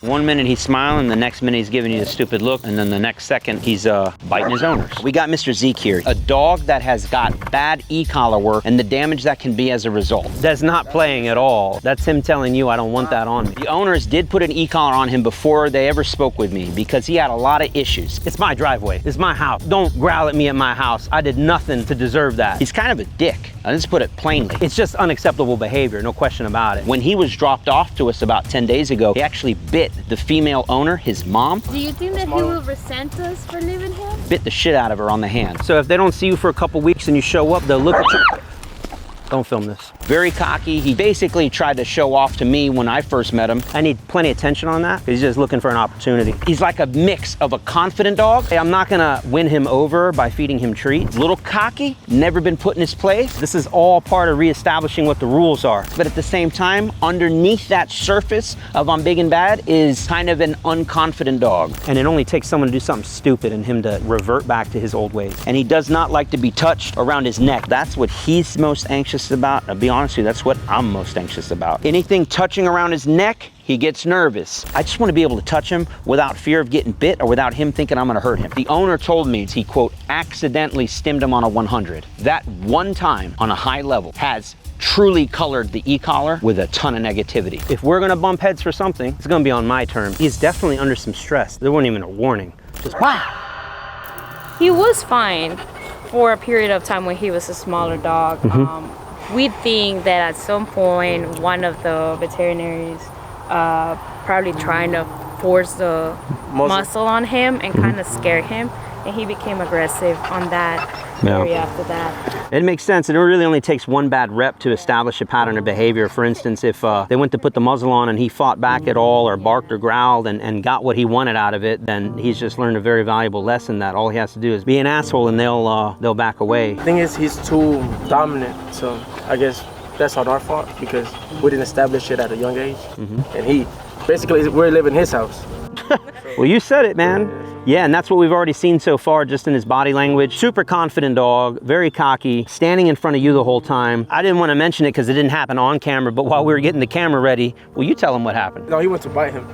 1 minute he's smiling, the next minute he's giving you a stupid look, and then the next second he's biting his owners. We got Mr. Zeke here, a dog that has got bad e-collar work and the damage that can be as a result. That's not playing at all. That's him telling you, I don't want that on me. The owners did put an e-collar on him before they ever spoke with me because he had a lot of issues. It's my driveway, it's my house. Don't growl at me at my house. I did nothing to deserve that. He's kind of a dick. Let's put it plainly. It's just unacceptable behavior, no question about it. When he was dropped off to us about 10 days ago, he actually bit the female owner, his mom. Do you think that he will resent us for leaving him? Bit the shit out of her on the hand. So if they don't see you for a couple weeks and you show up, they'll look at you. Don't film this. Very cocky. He basically tried to show off to me when I first met him. I need plenty of attention on that. He's just looking for an opportunity. He's like a mix of a confident dog. Hey, I'm not gonna win him over by feeding him treats. A little cocky, never been put in his place. This is all part of reestablishing what the rules are. But at the same time, underneath that surface of I'm big and bad is kind of an unconfident dog. And it only takes someone to do something stupid and him to revert back to his old ways. And he does not like to be touched around his neck. That's what he's most anxious about. I'll be honest with you, that's what I'm most anxious about. Anything touching around his neck, he gets nervous. I just want to be able to touch him without fear of getting bit or without him thinking I'm going to hurt him. The owner told me he, quote, accidentally stimmed him on a 100. That one time on a high level has truly colored the e-collar with a ton of negativity. If we're going to bump heads for something, it's going to be on my terms. He's definitely under some stress. There wasn't even a warning. Just wow. He was fine for a period of time when he was a smaller dog. We think that at some point, one of the veterinaries probably trying to force the muzzle on him and kind of scare him, and he became aggressive on that area after that. It makes sense. It really only takes one bad rep to establish a pattern of behavior. For instance, if they went to put the muzzle on and he fought back at all or barked or growled and got what he wanted out of it, then he's just learned a very valuable lesson that all he has to do is be an asshole and they'll back away. The thing is, he's too dominant, so I guess that's not our fault because we didn't establish it at a young age. And he, basically, we're living in his house. Well, you said it, man. Yeah, and that's what we've already seen so far just in his body language. Super confident dog, very cocky, standing in front of you the whole time. I didn't want to mention it because it didn't happen on camera, but while we were getting the camera ready, well, you tell him what happened. No, he went to bite him,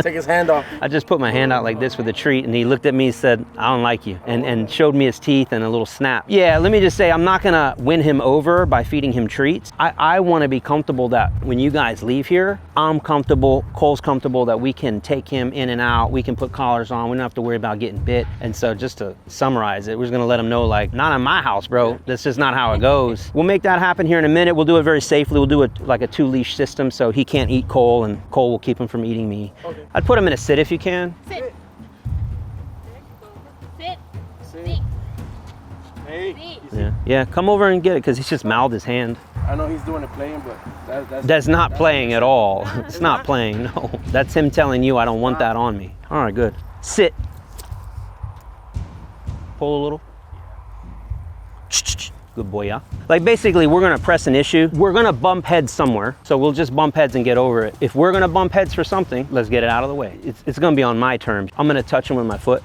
take his hand off. I just put my hand out like this with a treat, and he looked at me and said, I don't like you, and showed me his teeth and a little snap. Yeah, let me just say, I'm not gonna win him over by feeding him treats. I wanna be comfortable that when you guys leave here, I'm comfortable, Cole's comfortable that we can take him in and out, we can put collars on, we don't have to worry about getting bit. And so just to summarize it, we're just gonna let him know, like, not in my house, bro. That's just not how it goes. We'll make that happen here in a minute. We'll do it very safely. We'll do it like a 2-leash system so he can't eat Cole and Cole will keep him from eating me. Okay. I'd put him in a sit if you can. Sit. Sit. Sit. Hey. Yeah, come over and get it because he's just mouthed his hand. I know he's doing it playing, but that's not playing at all. It's not playing, no. That's him telling you I don't want that on me. All right, good. Sit. Pull a little. Good boy, yeah. Like basically, we're gonna press an issue. We're gonna bump heads somewhere, so we'll just bump heads and get over it. If we're gonna bump heads for something, let's get it out of the way. It's gonna be on my terms. I'm gonna touch him with my foot.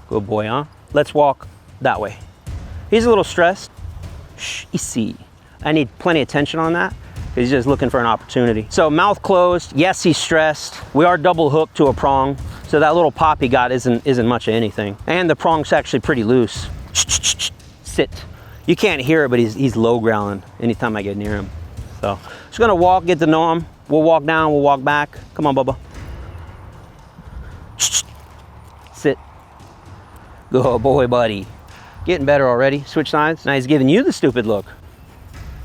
Good boy, huh? Let's walk that way. He's a little stressed. Shh, easy. I need plenty of attention on that. He's just looking for an opportunity. So mouth closed. Yes, he's stressed. We are double hooked to a prong, so that little pop he got isn't much of anything. And the prong's actually pretty loose. Sit. You can't hear it, but he's low growling anytime I get near him. So just gonna walk, get to know him. We'll walk down, we'll walk back. Come on, Bubba. Sit. Good boy, buddy. Getting better already. Switch sides. Now he's giving you the stupid look.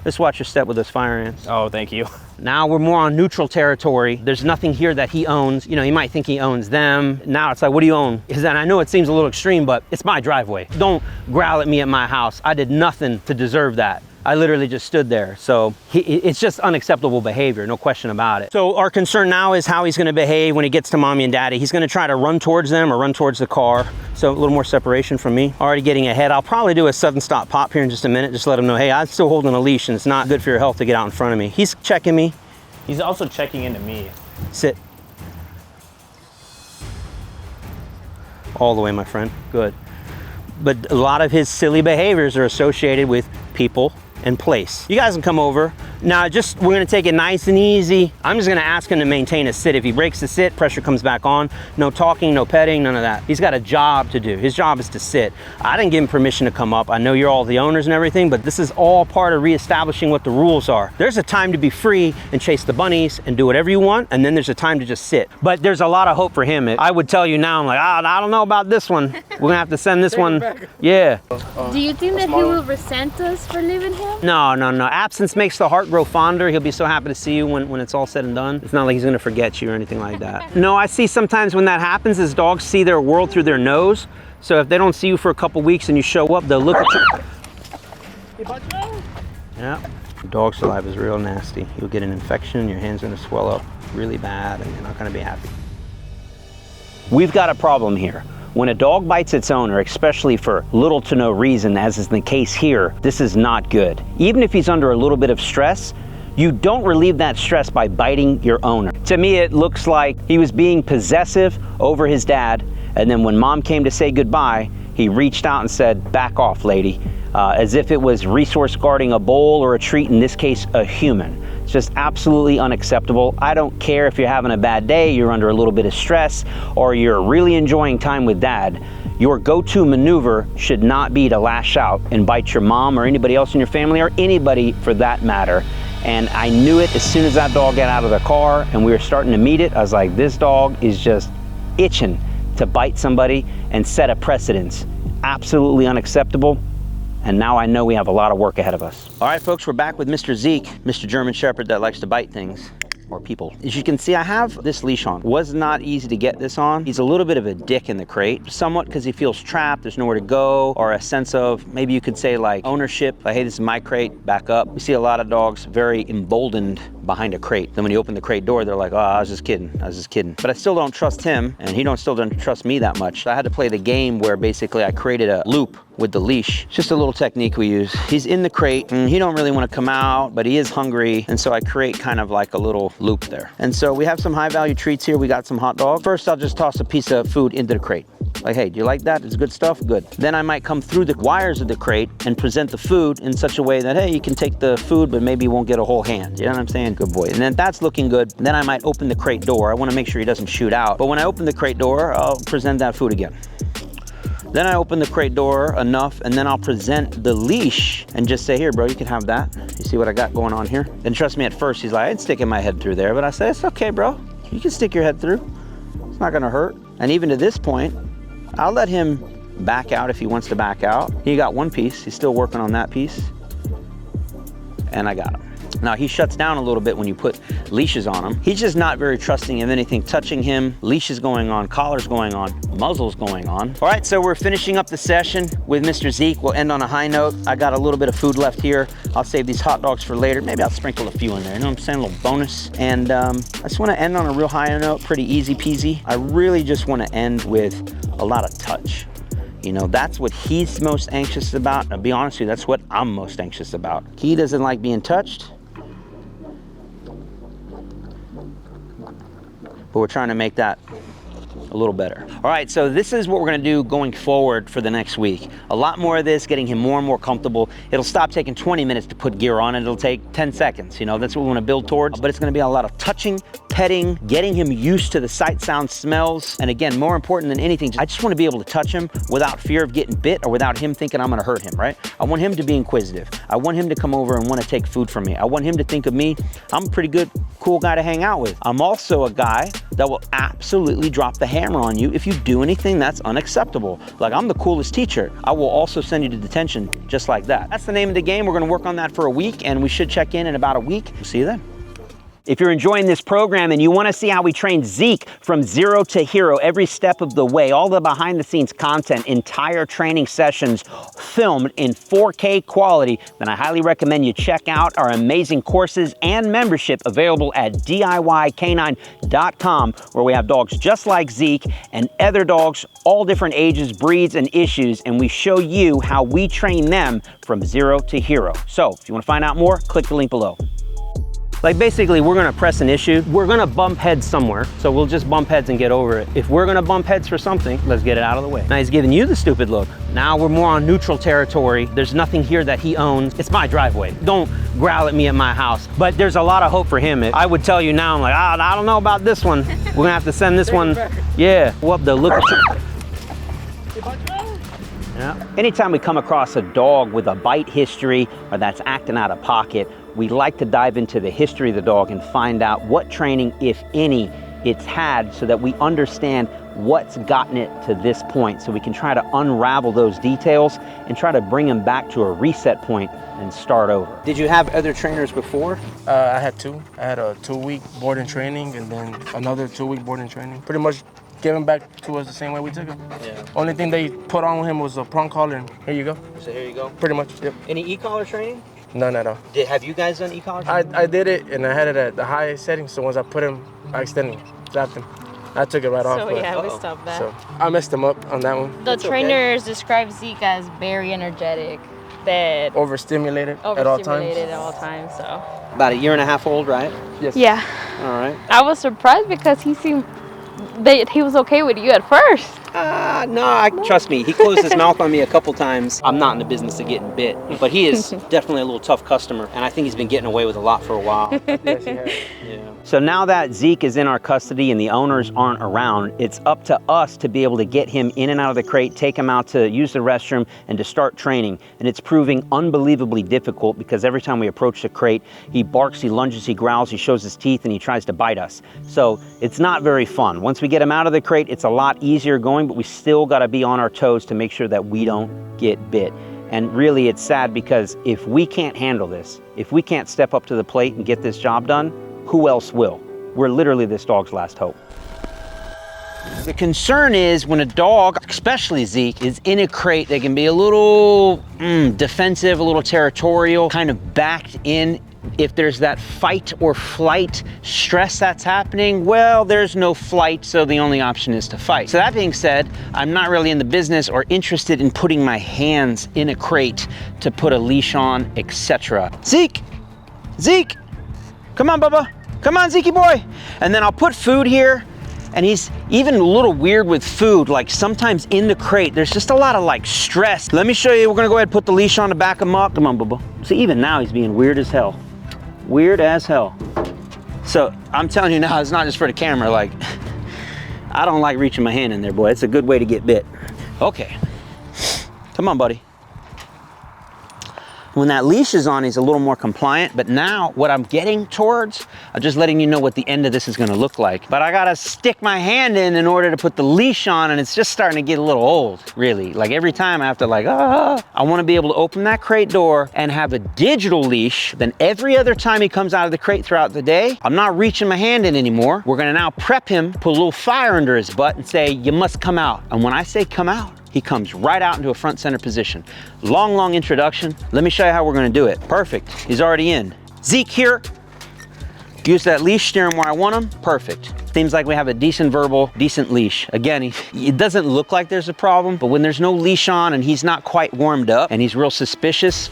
Let's watch your step with those fire ants. Oh, thank you. Now we're more on neutral territory. There's nothing here that he owns. You know, he might think he owns them. Now it's like, what do you own? And I know it seems a little extreme, but it's my driveway. Don't growl at me at my house. I did nothing to deserve that. I literally just stood there. So it's just unacceptable behavior, no question about it. So our concern now is how he's gonna behave when he gets to mommy and daddy. He's gonna try to run towards them or run towards the car. So a little more separation from me. Already getting ahead. I'll probably do a sudden stop pop here in just a minute. Just let him know, hey, I'm still holding a leash and it's not good for your health to get out in front of me. He's checking me. He's also checking into me. Sit. All the way, my friend, good. But a lot of his silly behaviors are associated with people and place. You guys can come over. Now we're gonna take it nice and easy. I'm just gonna ask him to maintain a sit. If he breaks the sit, pressure comes back on. No talking, no petting, none of that. He's got a job to do. His job is to sit. I didn't give him permission to come up. I know you're all the owners and everything, but this is all part of reestablishing what the rules are. There's a time to be free and chase the bunnies and do whatever you want, and then there's a time to just sit. But there's a lot of hope for him. I would tell you now, I'm like, I don't know about this one. We're gonna have to send this one. Yeah. Do you think that he will resent us for leaving him? No. Absence makes the heart grow fonder. He'll be so happy to see you when it's all said and done. It's not like he's gonna forget you or anything like that. No, I see sometimes when that happens is dogs see their world through their nose. So if they don't see you for a couple weeks and you show up, they'll look at you. Yeah. Dog saliva is real nasty. You'll get an infection, your hand's gonna swell up really bad, and you're not gonna be happy. We've got a problem here. When a dog bites its owner, especially for little to no reason, as is the case here, this is not good. Even if he's under a little bit of stress, you don't relieve that stress by biting your owner. To me, it looks like he was being possessive over his dad, and then when mom came to say goodbye, he reached out and said, "Back off, lady," as if it was resource guarding a bowl or a treat, in this case, a human. It's just absolutely unacceptable. I don't care if you're having a bad day, you're under a little bit of stress, or you're really enjoying time with dad. Your go-to maneuver should not be to lash out and bite your mom or anybody else in your family, or anybody for that matter. And I knew it as soon as that dog got out of the car and we were starting to meet it. I was like, this dog is just itching to bite somebody and set a precedence. Absolutely unacceptable. And now I know we have a lot of work ahead of us. All right, folks, we're back with Mr. Zeke, Mr. German Shepherd that likes to bite things. Or people. As you can see, I have this leash on. Was not easy to get this on. He's a little bit of a dick in the crate, somewhat because he feels trapped, there's nowhere to go, or a sense of, maybe you could say like ownership. Like, hey, this is my crate, back up. We see a lot of dogs very emboldened behind a crate. Then when you open the crate door, they're like, oh, I was just kidding. But I still don't trust him, and he still doesn't trust me that much. So I had to play the game where basically I created a loop with the leash. It's just a little technique we use. He's in the crate and he don't really want to come out, but he is hungry. And so I create kind of like a little loop there. And so we have some high value treats here. We got some hot dog. First, I'll just toss a piece of food into the crate. Like, hey, do you like that? It's good stuff? Good. Then I might come through the wires of the crate and present the food in such a way that, hey, you can take the food, but maybe you won't get a whole hand. You know what I'm saying? Good boy. And then that's looking good. Then I might open the crate door. I want to make sure he doesn't shoot out. But when I open the crate door, I'll present that food again. Then I open the crate door enough, and then I'll present the leash and just say, here, bro, you can have that. You see what I got going on here? Then trust me, at first, he's like, I'd stick my head through there. But I said, it's okay, bro. You can stick your head through. It's not gonna hurt. And even to this point, I'll let him back out if he wants to back out. He got one piece. He's still working on that piece. And I got him. Now, he shuts down a little bit when you put leashes on him. He's just not very trusting of anything touching him. Leashes going on, collars going on, muzzles going on. All right, so we're finishing up the session with Mr. Zeke. We'll end on a high note. I got a little bit of food left here. I'll save these hot dogs for later. Maybe I'll sprinkle a few in there. You know what I'm saying? A little bonus. And I just want to end on a real high note, pretty easy peasy. I really just want to end with a lot of touch. You know, that's what he's most anxious about. I'll be honest with you, that's what I'm most anxious about. He doesn't like being touched. But we're trying to make that a little better. All right, so this is what we're gonna do going forward for the next week. A lot more of this, getting him more and more comfortable. It'll stop taking 20 minutes to put gear on, and it'll take 10 seconds. You know, that's what we wanna build towards. But it's gonna be a lot of touching, petting, getting him used to the sight, sound, smells. And again, more important than anything, I just wanna be able to touch him without fear of getting bit or without him thinking I'm gonna hurt him, right? I want him to be inquisitive. I want him to come over and wanna take food from me. I want him to think of me, I'm a pretty good, cool guy to hang out with. I'm also a guy that will absolutely drop the hammer on you if you do anything that's unacceptable. Like, I'm the coolest teacher. I will also send you to detention just like that. That's the name of the game. We're gonna work on that for a week, and we should check in about a week. We'll see you then. If you're enjoying this program and you want to see how we train Zeke from zero to hero every step of the way, all the behind the scenes content, entire training sessions filmed in 4K quality, then I highly recommend you check out our amazing courses and membership available at DIYcanine.com, where we have dogs just like Zeke and other dogs, all different ages, breeds, and issues, and we show you how we train them from zero to hero. So if you want to find out more, click the link below. Like basically we're gonna press an issue. We're gonna bump heads somewhere. So we'll just bump heads and get over it. If we're gonna bump heads for something, let's get it out of the way. Now he's giving you the stupid look. Now we're more on neutral territory. There's nothing here that he owns. It's my driveway. Don't growl at me at my house. But there's a lot of hope for him. I would tell you now, I'm like, I don't know about this one. We're gonna have to send this one. Yeah, what the look at you. Yeah. Anytime we come across a dog with a bite history or that's acting out of pocket, we like to dive into the history of the dog and find out what training, if any, it's had so that we understand what's gotten it to this point, so we can try to unravel those details and try to bring them back to a reset point and start over. Did you have other trainers before? I had two. I had a 2-week boarding training and then another 2-week boarding training. Pretty much gave him back to us the same way we took him. Yeah. Only thing they put on him was a prong collar, and here you go. So here you go. Pretty much, yep. Any e-collar training? None at all. Have you guys done e-collar training? I did it, and I had it at the highest setting, so once I put him, I extended him, zapped him. I took it right off. So yeah, we stopped that. So I messed him up on that one. The trainers describe Zeke as very energetic, that Overstimulated at all times. overstimulated at all times. So About 1.5 years old, right? Yes. yeah, All right. I was surprised because he seemed that he was okay with you at first. No, trust me, he closed his mouth on me a couple times. I'm not in the business of getting bit, but he is definitely a little tough customer, and I think he's been getting away with a lot for a while. Yes, he has. Yeah. So now that Zeke is in our custody and the owners aren't around, it's up to us to be able to get him in and out of the crate, take him out to use the restroom, and to start training. And it's proving unbelievably difficult because every time we approach the crate, he barks, he lunges, he growls, he shows his teeth, and he tries to bite us. So it's not very fun. Once we get him out of the crate, it's a lot easier going, but we still got to be on our toes to make sure that we don't get bit. And really, it's sad because if we can't handle this, if we can't step up to the plate and get this job done, who else will? We're literally this dog's last hope. The concern is when a dog, especially Zeke, is in a crate, they can be a little defensive, a little territorial, kind of backed in. If there's that fight or flight stress that's happening, well, there's no flight, so the only option is to fight. So that being said, I'm not really in the business or interested in putting my hands in a crate to put a leash on, etc. Zeke! Zeke! Come on, Bubba. Come on, Zekey boy. And then I'll put food here, and he's even a little weird with food. Like sometimes in the crate, there's just a lot of like stress. Let me show you. We're gonna go ahead and put the leash on to back him up. Come on, Bubba. See, even now he's being weird as hell. Weird as hell. So I'm telling you now, it's not just for the camera. Like, I don't like reaching my hand in there, boy. It's a good way to get bit. Okay. Come on, buddy. When that leash is on, he's a little more compliant, but now what I'm getting towards, I'm just letting you know what the end of this is gonna look like. But I gotta stick my hand in order to put the leash on, and it's just starting to get a little old, really. Like every time I have to like, I wanna be able to open that crate door and have a digital leash. Then every other time he comes out of the crate throughout the day, I'm not reaching my hand in anymore. We're gonna now prep him, put a little fire under his butt and say, you must come out. And when I say come out, he comes right out into a front center position. Long introduction. Let me show you how we're gonna do it. Perfect, he's already in. Zeke here. Use that leash, steer him where I want him. Perfect. Seems like we have a decent verbal, decent leash. Again, it doesn't look like there's a problem, but when there's no leash on and he's not quite warmed up and he's real suspicious,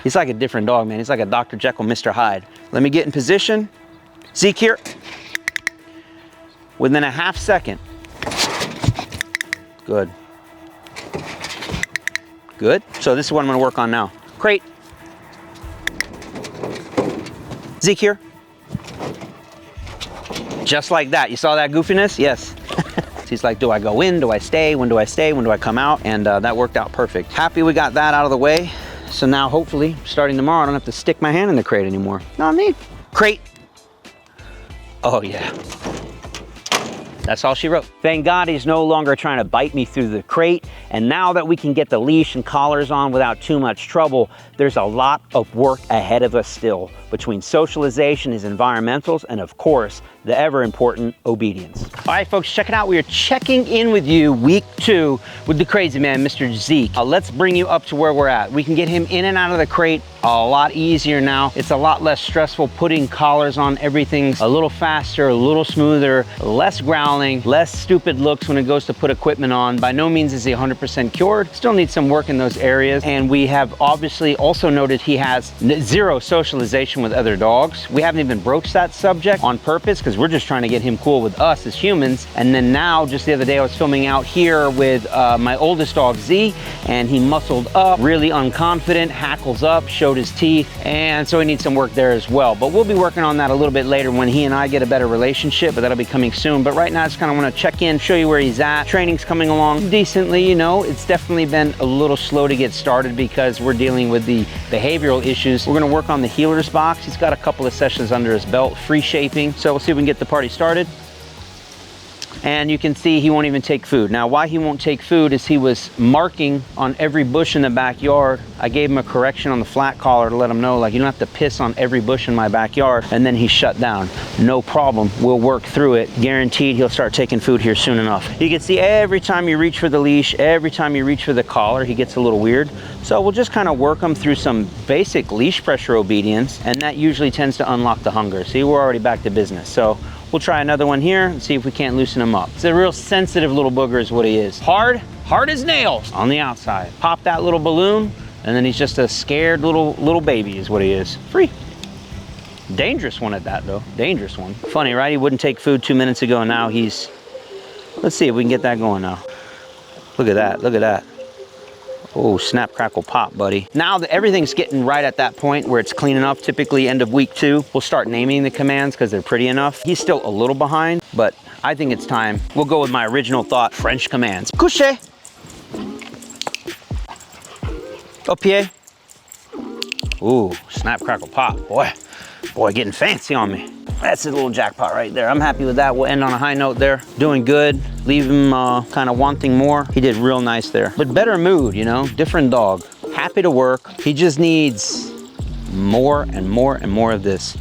he's like a different dog, man. He's like a Dr. Jekyll, Mr. Hyde. Let me get in position. Zeke here. Within a half second. Good. Good. So this is what I'm gonna work on now. Crate. Zeke here. Just like that. You saw that goofiness? Yes. He's like, do I go in? Do I stay? When do I stay? When do I come out? And that worked out perfect. Happy we got that out of the way. So now hopefully, starting tomorrow, I don't have to stick my hand in the crate anymore. Not me. Crate. Oh yeah. That's all she wrote. Thank God he's no longer trying to bite me through the crate. And now that we can get the leash and collars on without too much trouble, there's a lot of work ahead of us still between socialization, his environmentals, and of course, the ever important obedience. All right, folks, check it out. We are checking in with you week 2 with the crazy man, Mr. Zeke. Let's bring you up to where we're at. We can get him in and out of the crate a lot easier now. It's a lot less stressful putting collars on. Everything's a little faster, a little smoother, less growling, less stupid looks when it goes to put equipment on. By no means is he 100% cured. Still needs some work in those areas. And we have obviously also noted he has zero socialization with other dogs. We haven't even broached that subject on purpose because we're just trying to get him cool with us as humans. And then now, just the other day, I was filming out here with my oldest dog, Zeke, and he muscled up, really unconfident, hackles up, showed his teeth, and so he needs some work there as well. But we'll be working on that a little bit later when he and I get a better relationship, but that'll be coming soon. But right now, I just kind of want to check in, show you where he's at. Training's coming along decently, you know. It's definitely been a little slow to get started because we're dealing with the behavioral issues. We're going to work on the healer's box. He's got a couple of sessions under his belt, free shaping. So we'll see if we can get the party started. And you can see he won't even take food. Now, why he won't take food is he was marking on every bush in the backyard. I gave him a correction on the flat collar to let him know, like, you don't have to piss on every bush in my backyard. And then he shut down. No problem. We'll work through it. Guaranteed he'll start taking food here soon enough. You can see every time you reach for the leash, every time you reach for the collar, he gets a little weird. So we'll just kind of work him through some basic leash pressure obedience, and that usually tends to unlock the hunger. See, we're already back to business. So we'll try another one here and see if we can't loosen him up. It's a real sensitive little booger is what he is. Hard as nails on the outside. Pop that little balloon, and then he's just a scared little baby is what he is. Free. Dangerous one at that though, dangerous one. Funny, right? He wouldn't take food 2 minutes ago, and now he's, let's see if we can get that going now. Look at that, look at that. Oh, snap, crackle, pop, buddy. Now that everything's getting right at that point where it's clean enough, typically end of week 2, we'll start naming the commands because they're pretty enough. He's still a little behind, but I think it's time. We'll go with my original thought, French commands. Coucher. Au pied. Ooh, snap, crackle, pop. Boy, getting fancy on me. That's a little jackpot right there. I'm happy with that. We'll end on a high note there. Doing good. Leave him kind of wanting more. He did real nice there. But better mood, you know, different dog. Happy to work. He just needs more and more and more of this.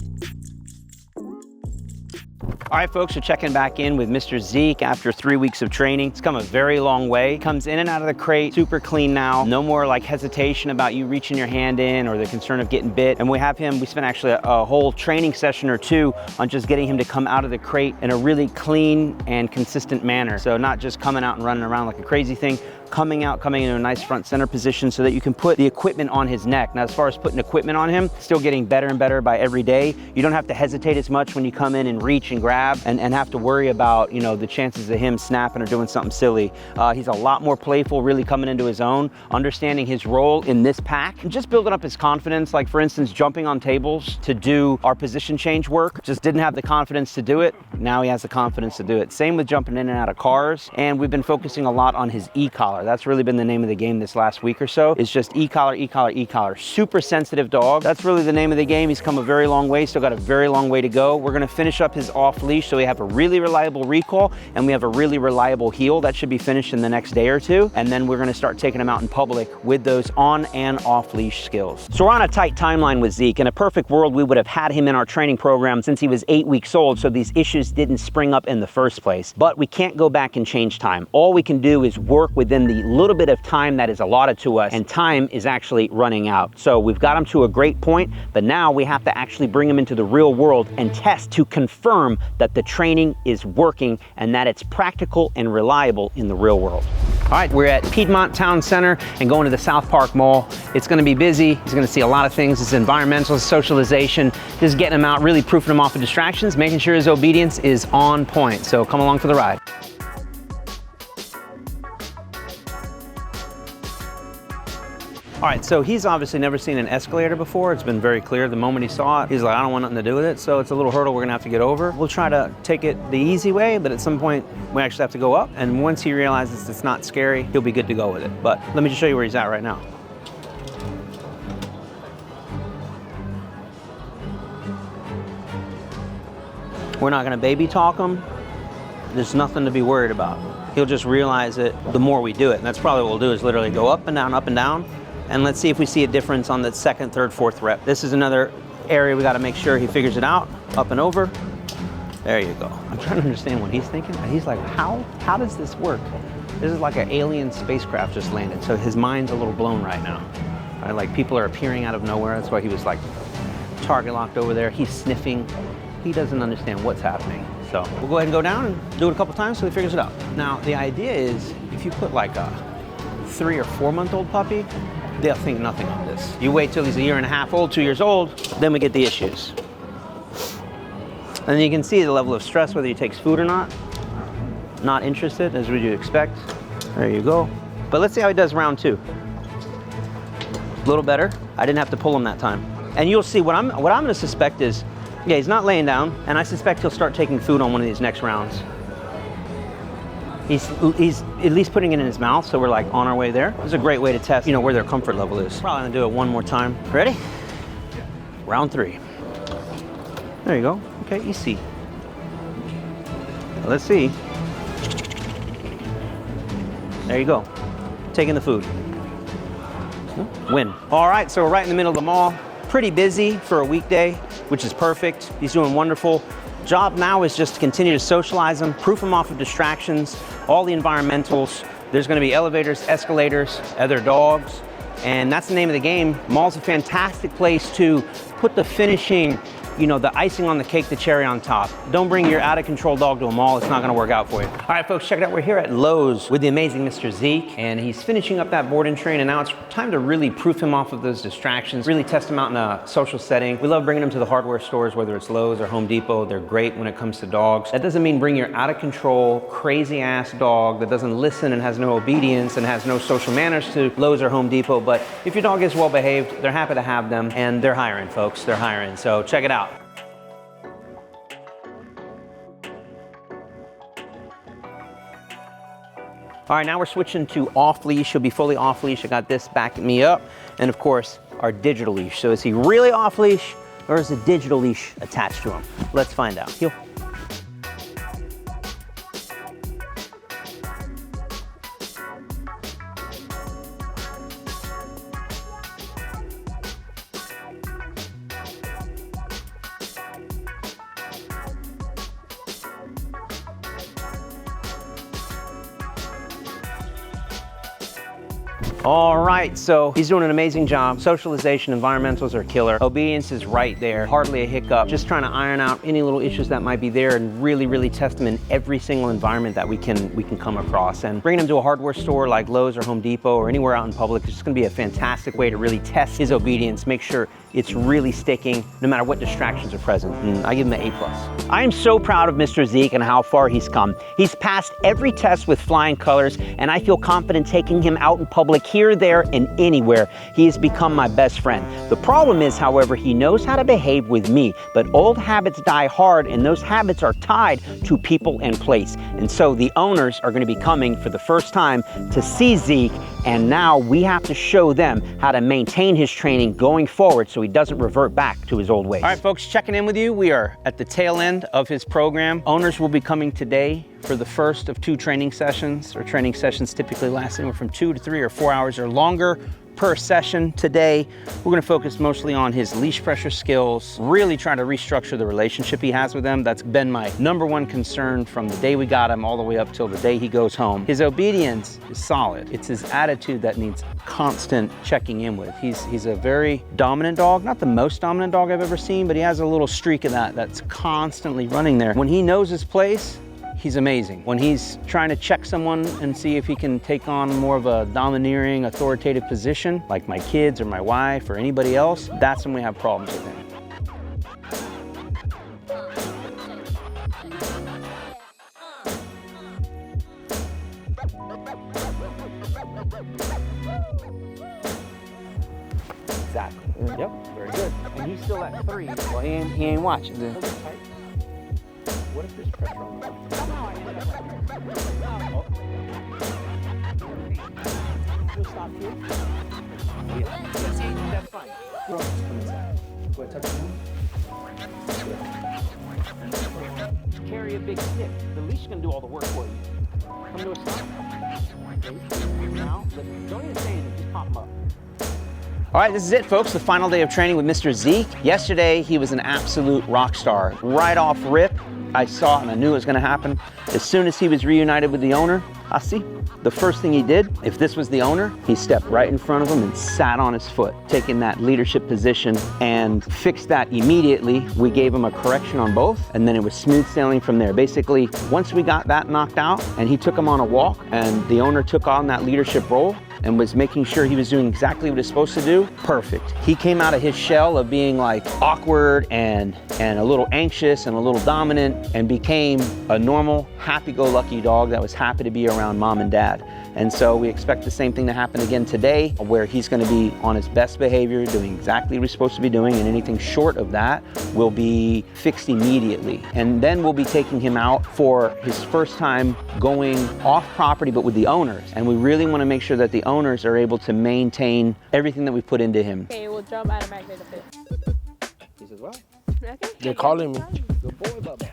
All right, folks, we're checking back in with Mr. Zeke after 3 weeks of training. It's come a very long way. Comes in and out of the crate, super clean now. No more like hesitation about you reaching your hand in or the concern of getting bit. And we have him, we spent actually a whole training session or 2 on just getting him to come out of the crate in a really clean and consistent manner. So not just coming out and running around like a crazy thing, coming into a nice front center position so that you can put the equipment on his neck. Now, as far as putting equipment on him, still getting better and better by every day. You don't have to hesitate as much when you come in and reach and grab and have to worry about, you know, the chances of him snapping or doing something silly. He's a lot more playful, really coming into his own, understanding his role in this pack, and just building up his confidence. Like, for instance, jumping on tables to do our position change work. Just didn't have the confidence to do it. Now he has the confidence to do it. Same with jumping in and out of cars. And we've been focusing a lot on his e-collar. That's really been the name of the game this last week or so. It's just e-collar, e-collar, e-collar. Super sensitive dog. That's really the name of the game. He's come a very long way, still got a very long way to go. We're gonna finish up his off leash so we have a really reliable recall and we have a really reliable heel. That should be finished in the next day or 2. And then we're gonna start taking him out in public with those on and off leash skills. So we're on a tight timeline with Zeke. In a perfect world, we would have had him in our training program since he was 8 weeks old, so these issues didn't spring up in the first place. But we can't go back and change time. All we can do is work within the little bit of time that is allotted to us, and time is actually running out. So we've got him to a great point, but now we have to actually bring him into the real world and test to confirm that the training is working and that it's practical and reliable in the real world. All right, we're at Piedmont Town Center and going to the South Park Mall. It's gonna be busy. He's gonna see a lot of things. It's environmental, socialization, just getting him out, really proofing him off of distractions, making sure his obedience is on point. So come along for the ride. All right, so he's obviously never seen an escalator before. It's been very clear the moment he saw it. He's like, I don't want nothing to do with it. So it's a little hurdle we're gonna have to get over. We'll try to take it the easy way, but at some point we actually have to go up. And once he realizes it's not scary, he'll be good to go with it. But let me just show you where he's at right now. We're not gonna baby talk him. There's nothing to be worried about. He'll just realize it the more we do it. And that's probably what we'll do, is literally go up and down, up and down. And let's see if we see a difference on the 2nd, 3rd, 4th rep. This is another area we gotta make sure he figures it out. Up and over. There you go. I'm trying to understand what he's thinking. He's like, how does this work? This is like an alien spacecraft just landed. So his mind's a little blown right now. Right? Like people are appearing out of nowhere. That's why he was like target locked over there. He's sniffing. He doesn't understand what's happening. So we'll go ahead and go down and do it a couple times so he figures it out. Now, the idea is if you put like a 3 or 4 month old puppy, they'll think nothing of this. You wait till he's 1.5 years old, 2 years old, then we get the issues. And you can see the level of stress, whether he takes food or not. Not interested, as would you expect. There you go. But let's see how he does round 2. A little better. I didn't have to pull him that time. And you'll see what I'm gonna suspect is, yeah, he's not laying down, and I suspect he'll start taking food on one of these next rounds. He's at least putting it in his mouth, so we're like on our way there. This is a great way to test, you know, where their comfort level is. Probably gonna do it one more time. Ready? Round 3. There you go. Okay, easy. Let's see. There you go. Taking the food. Win. All right, so we're right in the middle of the mall. Pretty busy for a weekday, which is perfect. He's doing wonderful. Job now is just to continue to socialize him, proof him off of distractions, all the environmentals. There's gonna be elevators, escalators, other dogs, and that's the name of the game. Mall's a fantastic place to put the finishing, you know, the icing on the cake, the cherry on top. Don't bring your out of control dog to a mall. It's not gonna work out for you. All right, folks, check it out. We're here at Lowe's with the amazing Mr. Zeke, and he's finishing up that board and train, and now it's time to really proof him off of those distractions, really test him out in a social setting. We love bringing him to the hardware stores, whether it's Lowe's or Home Depot. They're great when it comes to dogs. That doesn't mean bring your out of control, crazy ass dog that doesn't listen and has no obedience and has no social manners to Lowe's or Home Depot. But if your dog is well behaved, they're happy to have them, and they're hiring, folks. They're hiring, so check it out. All right, now we're switching to off leash. He'll be fully off leash. I got this backing me up. And of course, our digital leash. So is he really off leash or is a digital leash attached to him? Let's find out. Heel. All right, so he's doing an amazing job. Socialization, environmentals are killer. Obedience is right there, hardly a hiccup. Just trying to iron out any little issues that might be there and really, really test him in every single environment that we can come across. And bringing him to a hardware store like Lowe's or Home Depot or anywhere out in public is just gonna be a fantastic way to really test his obedience, make sure it's really sticking no matter what distractions are present. And I give him an A+. I am so proud of Mr. Zeke and how far he's come. He's passed every test with flying colors, and I feel confident taking him out in public here, there, and anywhere. He has become my best friend. The problem is, however, he knows how to behave with me, but old habits die hard, and those habits are tied to people and place. And so the owners are going to be coming for the first time to see Zeke, and now we have to show them how to maintain his training going forward so he doesn't revert back to his old ways. All right, folks, checking in with you. We are at the tail end of his program. Owners will be coming today for the first of 2 training sessions, or training sessions typically last anywhere from 2 to 3 or 4 hours or longer per session. Today, we're gonna focus mostly on his leash pressure skills, really trying to restructure the relationship he has with them. That's been my #1 concern from the day we got him all the way up till the day he goes home. His obedience is solid. It's his attitude that needs constant checking in with. He's a very dominant dog, not the most dominant dog I've ever seen, but he has a little streak of that's constantly running there. When he knows his place, he's amazing. When he's trying to check someone and see if he can take on more of a domineering, authoritative position, like my kids or my wife or anybody else, that's when we have problems with him. Exactly. Yep, very good. And he's still at 3. Well, he ain't watching. What if there's pressure on the You'll stop here? Yeah. See, that's fine. Go ahead, touch him. Carry a big stick. The leash is going to do all the work for you. Come to a stop. Now, don't even say anything, just pop him up. All right, this is it, folks. The final day of training with Mr. Zeke. Yesterday, he was an absolute rock star. Right off rip, I saw and I knew it was gonna happen. As soon as he was reunited with the owner, I see. The first thing he did, if this was the owner, he stepped right in front of him and sat on his foot, taking that leadership position and fixed that immediately. We gave him a correction on both, and then it was smooth sailing from there. Basically, once we got that knocked out and he took him on a walk and the owner took on that leadership role and was making sure he was doing exactly what he's supposed to do, perfect. He came out of his shell of being like awkward and a little anxious and a little dominant and became a normal, happy-go-lucky dog that was happy to be around mom and dad. And so we expect the same thing to happen again today, where he's going to be on his best behavior, doing exactly what he's supposed to be doing, and anything short of that will be fixed immediately. And then we'll be taking him out for his first time going off property, but with the owners. And we really want to make sure that the owners are able to maintain everything that we put into him. Okay, we'll jump automatically to fit. He says, well, Okay. They're calling me. good boy, Bubba.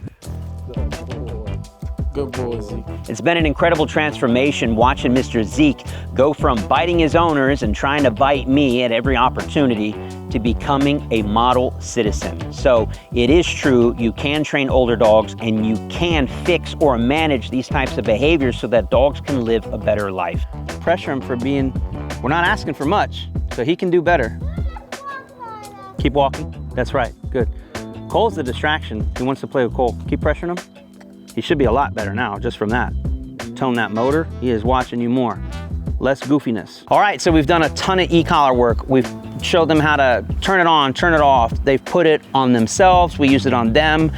Good boy, Zeke. It's been an incredible transformation watching Mr. Zeke go from biting his owners and trying to bite me at every opportunity to becoming a model citizen. So it is true, you can train older dogs and you can fix or manage these types of behaviors so that dogs can live a better life. Pressure him for being, we're not asking for much, so he can do better. Keep walking, that's right, good. Cole's the distraction, he wants to play with Cole. Keep pressuring him. He should be a lot better now, just from that. Tone that motor, he is watching you more. Less goofiness. All right, so we've done a ton of e-collar work. We've showed them how to turn it on, turn it off. They've put it on themselves, we use it on them.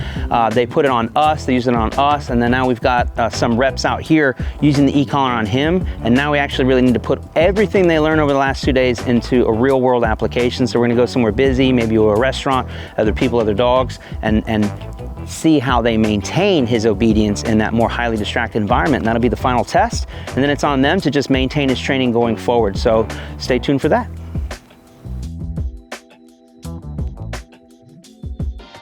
They put it on us, they use it on us, and then now we've got some reps out here using the e-collar on him, and now we actually really need to put everything they learned over the last 2 days into a real world application. So we're gonna go somewhere busy, maybe to a restaurant, other people, other dogs, and see how they maintain his obedience in that more highly distracted environment. And that'll be the final test. And then it's on them to just maintain his training going forward. So stay tuned for that.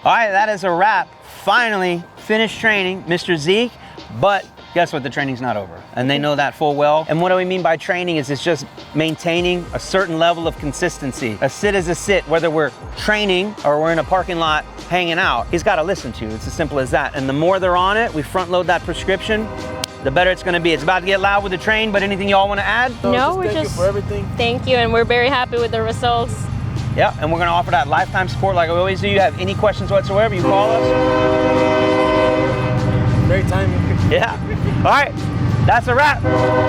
All right, that is a wrap. Finally finished training Mr. Zeke, but guess what? The training's not over. And they know that full well. And what do we mean by training is it's just maintaining a certain level of consistency. A sit is a sit, whether we're training or we're in a parking lot hanging out. He's got to listen to. It's as simple as that. And the more they're on it, we front load that prescription, the better it's going to be. It's about to get loud with the train, but anything y'all want to add? No, Thank you for everything. Thank you, and we're very happy with the results. Yeah, and we're going to offer that lifetime support like we always do. You have any questions whatsoever, you call us. Great timing. Yeah. All right. That's a wrap.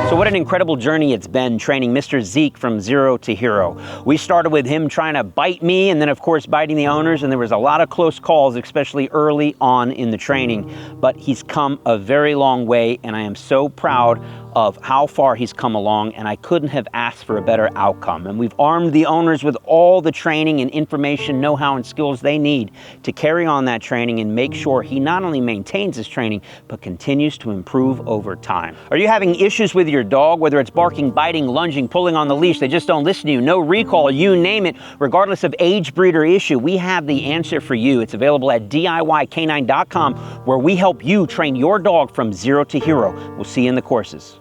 So what an incredible journey it's been training Mr. Zeke from zero to hero. We started with him trying to bite me and then of course biting the owners, and there was a lot of close calls, especially early on in the training. But he's come a very long way, and I am so proud of how far he's come along, and I couldn't have asked for a better outcome. And we've armed the owners with all the training and information, know-how, and skills they need to carry on that training and make sure he not only maintains his training, but continues to improve over time. Are you having issues with your dog, whether it's barking, biting, lunging, pulling on the leash, they just don't listen to you, no recall, you name it, regardless of age, breed, or issue, we have the answer for you. It's available at DIYcanine.com, where we help you train your dog from zero to hero. We'll see you in the courses.